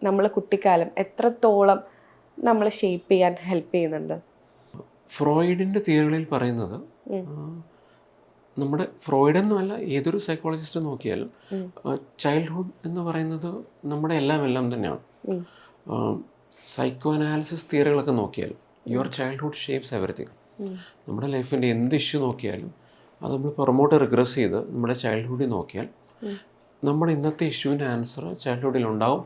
നമ്മളെ കുട്ടിക്കാലം എത്രത്തോളം നമ്മളെ ഷേപ്പ് ചെയ്യാൻ ഹെൽപ്പ് ചെയ്യുന്നുണ്ട്? ഫ്രോയിഡിൻ്റെ തിയറികളിൽ പറയുന്നത്, നമ്മുടെ ഫ്രോയിഡ് എന്നല്ല ഏതൊരു സൈക്കോളജിസ്റ്റ് നോക്കിയാലും ചൈൽഡ്ഹുഡ് എന്ന് പറയുന്നത് നമ്മുടെ എല്ലാം തന്നെയാണ്. സൈക്കോ അനാലിസിസ് തിയറികളൊക്കെ നോക്കിയാലും യുവർ ചൈൽഡ്ഹുഡ് ഷേപ്സ് എവറിത്തിങ്. നമ്മുടെ ലൈഫിൻ്റെ എന്ത് ഇഷ്യൂ നോക്കിയാലും അത് നമ്മൾ പുറമോട്ട് റിഗ്രസ് ചെയ്ത് നമ്മുടെ ചൈൽഡ്ഹുഡിൽ നോക്കിയാൽ നമ്മുടെ ഇന്നത്തെ ഇഷ്യൂവിൻ്റെ ആൻസർ ചൈൽഡ്ഹുഡിൽ ഉണ്ടാവും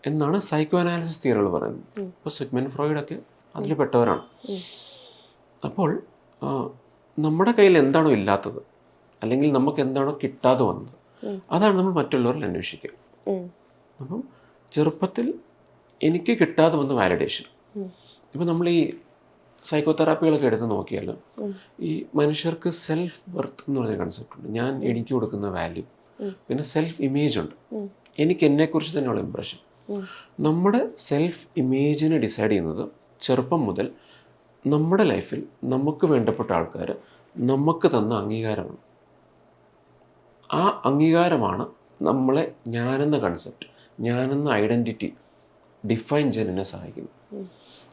എന്നാണ് സൈക്കോ അനാലിസിസ് തിയറികൾ പറയുന്നത്. ഇപ്പോൾ സിഗ്മണ്ട് ഫ്രോയിഡൊക്കെ അതിൽ പെട്ടവരാണ്. അപ്പോൾ നമ്മുടെ കയ്യിൽ എന്താണോ ഇല്ലാത്തത്, അല്ലെങ്കിൽ നമുക്ക് എന്താണോ കിട്ടാതെ വന്നത്, അതാണ് നമ്മൾ മറ്റുള്ളവരിൽ അന്വേഷിക്കുക. അപ്പം ചെറുപ്പത്തിൽ എനിക്ക് കിട്ടാതെ വന്ന വാലിഡേഷൻ. ഇപ്പം നമ്മൾ ഈ സൈക്കോ തെറാപ്പികളൊക്കെ എടുത്ത് നോക്കിയാൽ ഈ മനുഷ്യർക്ക് സെൽഫ് വർത്ത് എന്ന് പറഞ്ഞ കൺസെപ്റ്റ് ഉണ്ട്. ഞാൻ എനിക്ക് കൊടുക്കുന്ന വാല്യൂ, പിന്നെ സെൽഫ് ഇമേജ് ഉണ്ട്. എനിക്ക് എന്നെക്കുറിച്ച് തന്നെയുള്ള ഇമ്പ്രഷൻ. നമ്മുടെ സെൽഫ് ഇമേജിനെ ഡിസൈഡ് ചെയ്യുന്നത് ചെറുപ്പം മുതൽ നമ്മുടെ ലൈഫിൽ നമുക്ക് വേണ്ടപ്പെട്ട ആൾക്കാർ നമുക്ക് തന്ന അംഗീകാരമാണ്. ആ അംഗീകാരമാണ് നമ്മളെ ഞാനെന്ന കൺസെപ്റ്റ്, ഞാനെന്ന ഐഡൻറ്റിറ്റി ഡിഫൈൻ ചെയ്യാൻ എന്നെ സഹായിക്കുന്നു.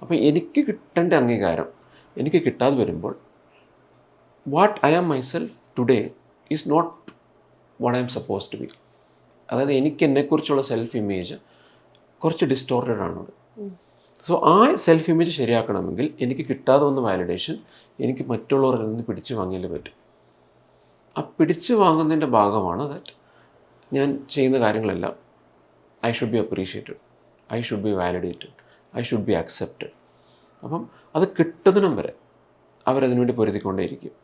അപ്പോൾ എനിക്ക് കിട്ടേണ്ട അംഗീകാരം എനിക്ക് കിട്ടാതെ വരുമ്പോൾ what I am myself today is not what I am suppose to be. അതായത് എനിക്ക് എന്നെക്കുറിച്ചുള്ള സെൽഫ് ഇമേജ് കുറച്ച് ഡിസ്റ്റോർട്ടഡ് ആണ്. സോ ആ സെൽഫ് ഇമേജ് ശരിയാക്കണമെങ്കിൽ എനിക്ക് കിട്ടാതെ വന്ന വാലിഡേഷൻ എനിക്ക് മറ്റുള്ളവരിൽ നിന്ന് പിടിച്ചു വാങ്ങിയാലേ പറ്റും. ആ പിടിച്ചു വാങ്ങുന്നതിൻ്റെ ഭാഗമാണ് ദാറ്റ് ഞാൻ ചെയ്യുന്ന കാര്യങ്ങളെല്ലാം I should be appreciated, I should be validated, I should be accepted. അപ്പം അത് കിട്ടുന്നതിനും വരെ അവരതിനുവേണ്ടി പൊരുതിക്കൊണ്ടേയിരിക്കും.